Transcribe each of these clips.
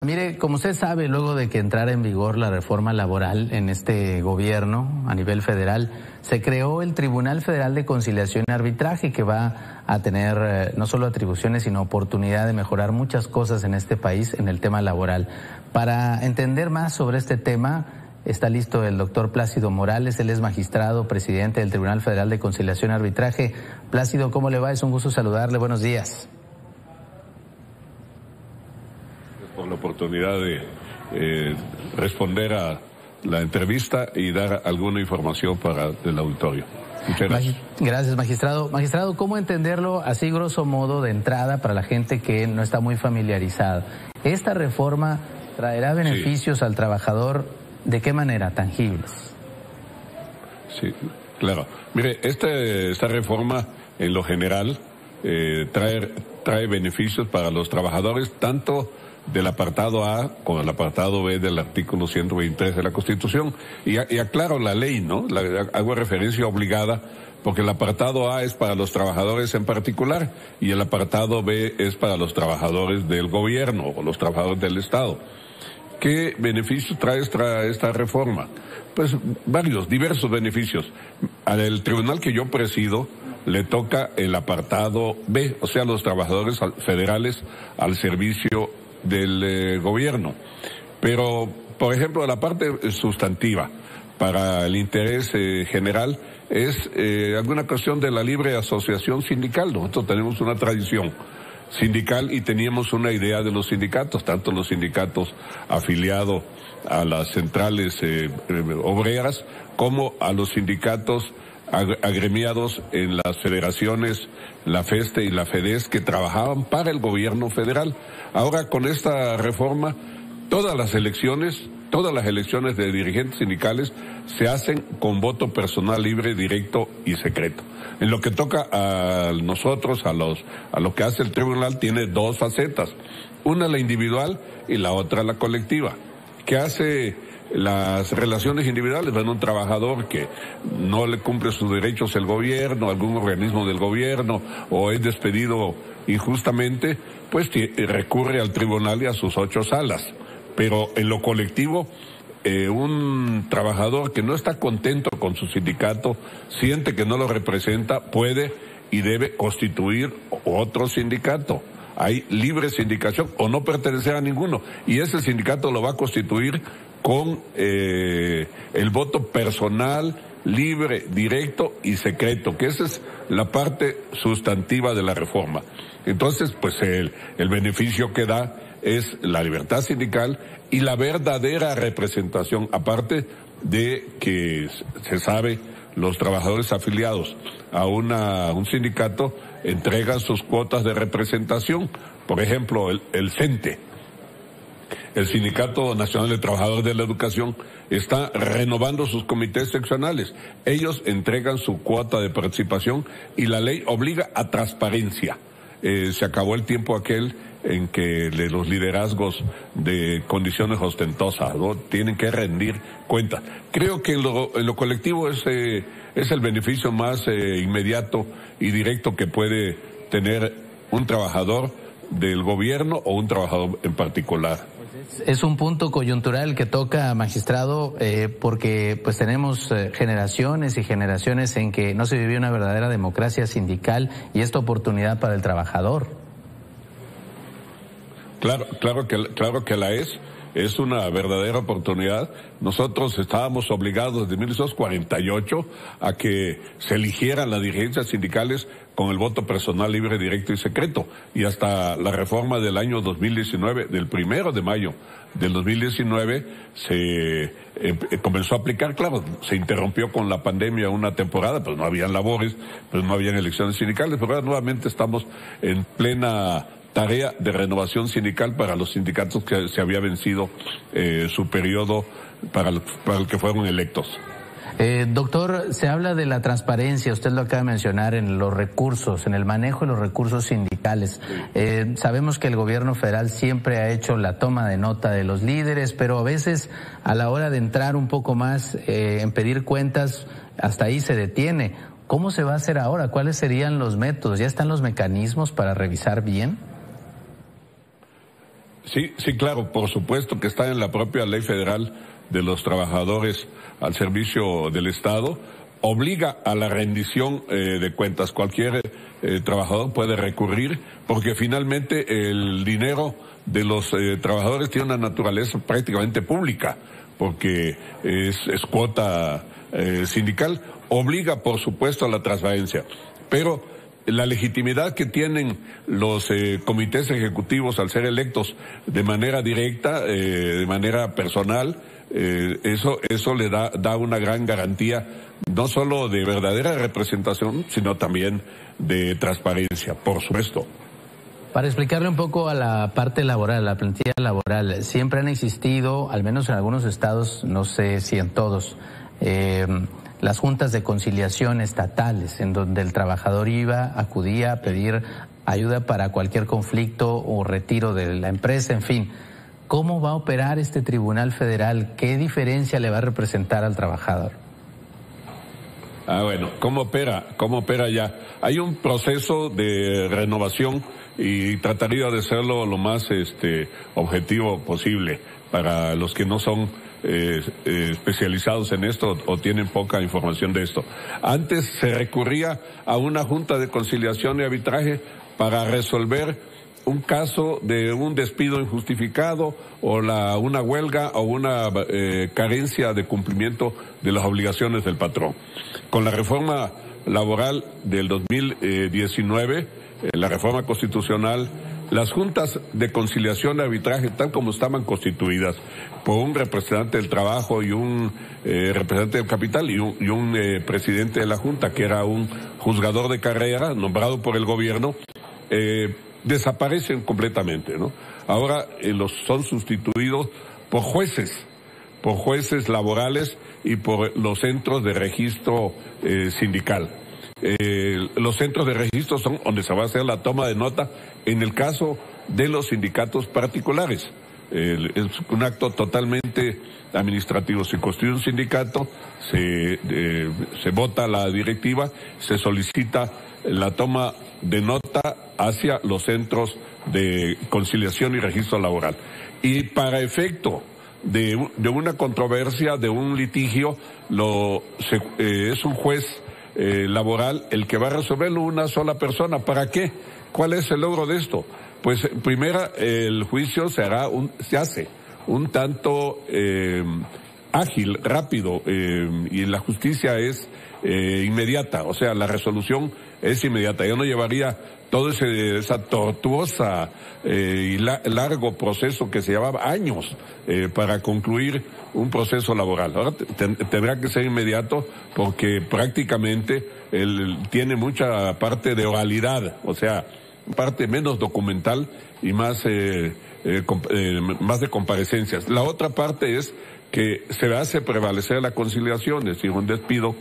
Mire, como usted sabe, luego de que entrara en vigor la reforma laboral en este gobierno a nivel federal, se creó el Tribunal Federal de Conciliación y Arbitraje, que va a tener no solo atribuciones, sino oportunidad de mejorar muchas cosas en este país en el tema laboral. Para entender más sobre este tema, está listo el doctor Plácido Morales. Él es magistrado, presidente del Tribunal Federal de Conciliación y Arbitraje. Plácido, ¿cómo le va? Es un gusto saludarle. Buenos días. Por la oportunidad de responder a la entrevista y dar alguna información para el auditorio. Muchas gracias. Gracias, magistrado. Magistrado, ¿cómo entenderlo así grosso modo de entrada para la gente que no está muy familiarizada? ¿Esta reforma traerá beneficios al trabajador? ¿De qué manera? ¿Tangibles? Sí, claro. Mire, esta reforma en lo general trae beneficios para los trabajadores, tanto del apartado A con el apartado B del artículo 123 de la Constitución. Y aclaro la ley, ¿no? Hago referencia obligada, porque el apartado A es para los trabajadores en particular y el apartado B es para los trabajadores del gobierno o los trabajadores del Estado. ¿Qué beneficios trae esta reforma? Pues diversos beneficios. Al tribunal que yo presido le toca el apartado B, o sea, los trabajadores federales al servicio del gobierno. Pero, por ejemplo, la parte sustantiva para el interés general es alguna cuestión de la libre asociación sindical. Nosotros tenemos una tradición sindical y teníamos una idea de los sindicatos, tanto los sindicatos afiliados a las centrales obreras como a los sindicatos agremiados en las federaciones, la FESTE y la FEDES, que trabajaban para el gobierno federal. Ahora, con esta reforma, todas las elecciones de dirigentes sindicales se hacen con voto personal libre, directo y secreto. En lo que toca a nosotros, a lo que hace el tribunal, tiene dos facetas. Una la individual y la otra la colectiva. ¿Qué hace las relaciones individuales? Bueno, un trabajador que no le cumple sus derechos el gobierno, algún organismo del gobierno, o es despedido injustamente, pues recurre al tribunal y a sus 8 salas. Pero en lo colectivo, un trabajador que no está contento con su sindicato, siente que no lo representa, puede y debe constituir otro sindicato. Hay libre sindicación o no pertenecer a ninguno, y ese sindicato lo va a constituir con el voto personal, libre, directo y secreto, que esa es la parte sustantiva de la reforma. Entonces, pues el beneficio que da es la libertad sindical y la verdadera representación, aparte de que se sabe, los trabajadores afiliados a un sindicato entregan sus cuotas de representación. Por ejemplo, el CENTE, el Sindicato Nacional de Trabajadores de la Educación, está renovando sus comités seccionales. Ellos entregan su cuota de participación y la ley obliga a transparencia. Se acabó el tiempo aquel en que los liderazgos de condiciones ostentosas, ¿no?, tienen que rendir cuentas. Creo que en lo colectivo es el beneficio más inmediato y directo que puede tener un trabajador del gobierno o un trabajador en particular. Es un punto coyuntural que toca, magistrado, porque pues tenemos generaciones y generaciones en que no se vivió una verdadera democracia sindical, y esta oportunidad para el trabajador. Claro que la es una verdadera oportunidad. Nosotros estábamos obligados desde 1948 a que se eligieran las dirigencias sindicales con el voto personal libre, directo y secreto. Y hasta la reforma del año 2019, del 1 de mayo del 2019, se comenzó a aplicar. Claro, se interrumpió con la pandemia una temporada, pues no habían labores, pues no habían elecciones sindicales, pero ahora nuevamente estamos en plena tarea de renovación sindical para los sindicatos que se había vencido su periodo para el que fueron electos. Doctor, se habla de la transparencia, usted lo acaba de mencionar, en los recursos, en el manejo de los recursos sindicales. Sabemos que el gobierno federal siempre ha hecho la toma de nota de los líderes, pero a veces a la hora de entrar un poco más en pedir cuentas, hasta ahí se detiene. ¿Cómo se va a hacer ahora? ¿Cuáles serían los métodos? ¿Ya están los mecanismos para revisar bien? Sí, claro, por supuesto que está en la propia ley federal de los trabajadores al servicio del Estado, obliga a la rendición de cuentas. Cualquier trabajador puede recurrir porque finalmente el dinero de los trabajadores tiene una naturaleza prácticamente pública, porque es cuota sindical, obliga por supuesto a la transparencia, pero la legitimidad que tienen los comités ejecutivos al ser electos de manera directa, de manera personal, eso le da una gran garantía, no solo de verdadera representación, sino también de transparencia, por supuesto. Para explicarle un poco a la parte laboral, la plantilla laboral, siempre han existido, al menos en algunos estados, no sé si en todos, las juntas de conciliación estatales, en donde el trabajador acudía a pedir ayuda para cualquier conflicto o retiro de la empresa, en fin. ¿Cómo va a operar este Tribunal Federal? ¿Qué diferencia le va a representar al trabajador? Bueno, ¿cómo opera ya? Hay un proceso de renovación y trataría de serlo lo más objetivo posible para los que no son especializados en esto o tienen poca información de esto. Antes se recurría a una junta de conciliación y arbitraje para resolver un caso de un despido injustificado o una huelga o una carencia de cumplimiento de las obligaciones del patrón. Con la reforma laboral del 2019, la reforma constitucional, las juntas de conciliación y arbitraje, tal como estaban constituidas por un representante del trabajo y un representante del capital y un presidente de la junta, que era un juzgador de carrera nombrado por el gobierno, desaparecen completamente, ¿no? Ahora son sustituidos por jueces laborales y por los centros de registro sindical. Los centros de registro son donde se va a hacer la toma de nota en el caso de los sindicatos particulares. Es un acto totalmente administrativo. Se constituye un sindicato, se vota la directiva, se solicita la toma de nota hacia los centros de conciliación y registro laboral. Y para efecto de una controversia, de un litigio, es un juez laboral el que va a resolverlo, una sola persona. ¿Para qué? ¿Cuál es el logro de esto? Pues primero el juicio se hace un tanto ágil, rápido, y la justicia es inmediata, o sea, la resolución es inmediata. Yo no llevaría todo esa tortuosa y largo proceso que se llevaba años para concluir un proceso laboral. Ahora tendrá que ser inmediato porque prácticamente él tiene mucha parte de oralidad, o sea, parte menos documental y más de comparecencias. La otra parte es que se hace prevalecer la conciliación, es decir, un despido.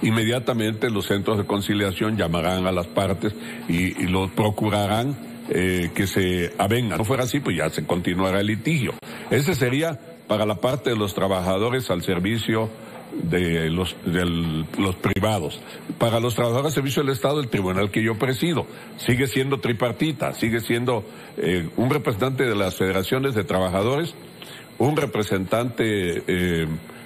Inmediatamente los centros de conciliación llamarán a las partes y los procurarán que se avengan. No fuera así, pues ya se continuará el litigio. Ese sería para la parte de los trabajadores al servicio de los privados. Para los trabajadores al servicio del Estado, el tribunal que yo presido sigue siendo tripartita, sigue siendo un representante de las federaciones de trabajadores, un representante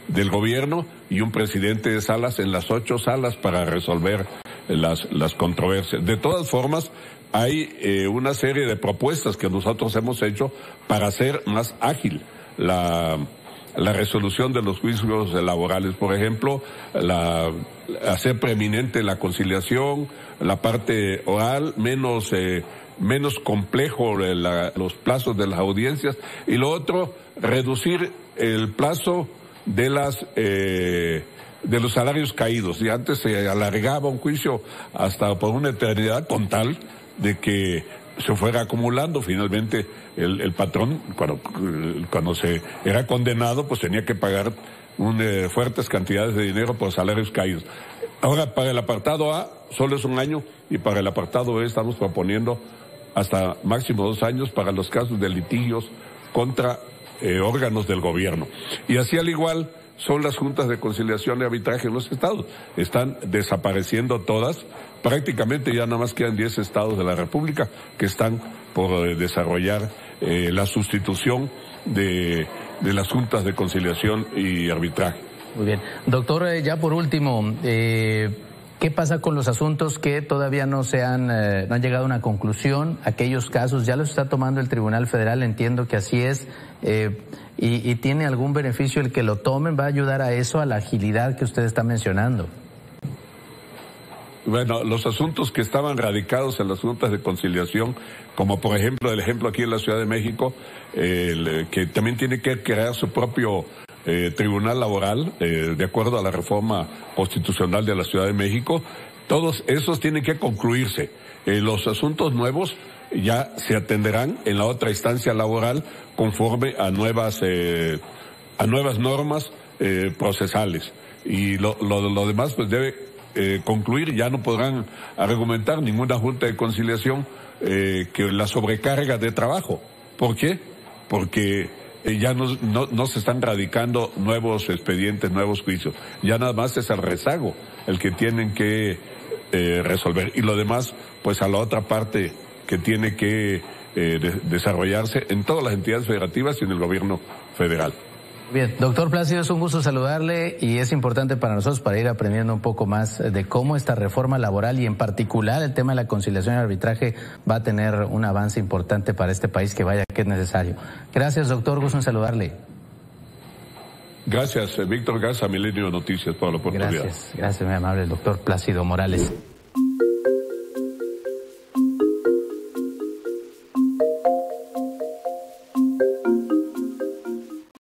del gobierno y un presidente de salas en las 8 salas para resolver las controversias. De todas formas, hay una serie de propuestas que nosotros hemos hecho para hacer más ágil la resolución de los juicios laborales. Por ejemplo, hacer preeminente la conciliación, la parte oral, menos complejo los plazos de las audiencias, y lo otro, reducir el plazo de los salarios caídos. Y antes se alargaba un juicio hasta por una eternidad con tal de que se fuera acumulando. Finalmente el patrón, cuando se era condenado, pues tenía que pagar fuertes cantidades de dinero por salarios caídos. Ahora, para el apartado A solo es 1 año, y para el apartado B estamos proponiendo hasta máximo 2 años para los casos de litigios contra órganos del gobierno. Y así al igual son las juntas de conciliación y arbitraje en los estados. Están desapareciendo todas. Prácticamente ya nada más quedan 10 estados de la República que están por desarrollar la sustitución de las juntas de conciliación y arbitraje. Muy bien. Doctor, ya por último, ¿qué pasa con los asuntos que todavía no han llegado a una conclusión? Aquellos casos ya los está tomando el Tribunal Federal, entiendo que así es, y ¿tiene algún beneficio el que lo tomen? ¿Va a ayudar a eso, a la agilidad que usted está mencionando? Bueno, los asuntos que estaban radicados en las juntas de conciliación, como por ejemplo el ejemplo aquí en la Ciudad de México, que también tiene que crear su propio tribunal laboral, de acuerdo a la reforma constitucional de la Ciudad de México, todos esos tienen que concluirse. Los asuntos nuevos ya se atenderán en la otra instancia laboral conforme a nuevas normas procesales. Y lo demás pues debe concluir. Ya no podrán argumentar ninguna junta de conciliación que la sobrecarga de trabajo. ¿Por qué? Porque ya no se están radicando nuevos expedientes, nuevos juicios. Ya nada más es el rezago el que tienen que resolver. Y lo demás, pues a la otra parte que tiene que desarrollarse en todas las entidades federativas y en el gobierno federal. Bien, doctor Plácido, es un gusto saludarle y es importante para nosotros para ir aprendiendo un poco más de cómo esta reforma laboral y en particular el tema de la conciliación y arbitraje va a tener un avance importante para este país que vaya que es necesario. Gracias, doctor, gusto en saludarle. Gracias, Víctor Garza, Milenio Noticias, por la oportunidad. Gracias, muy amable, el doctor Plácido Morales.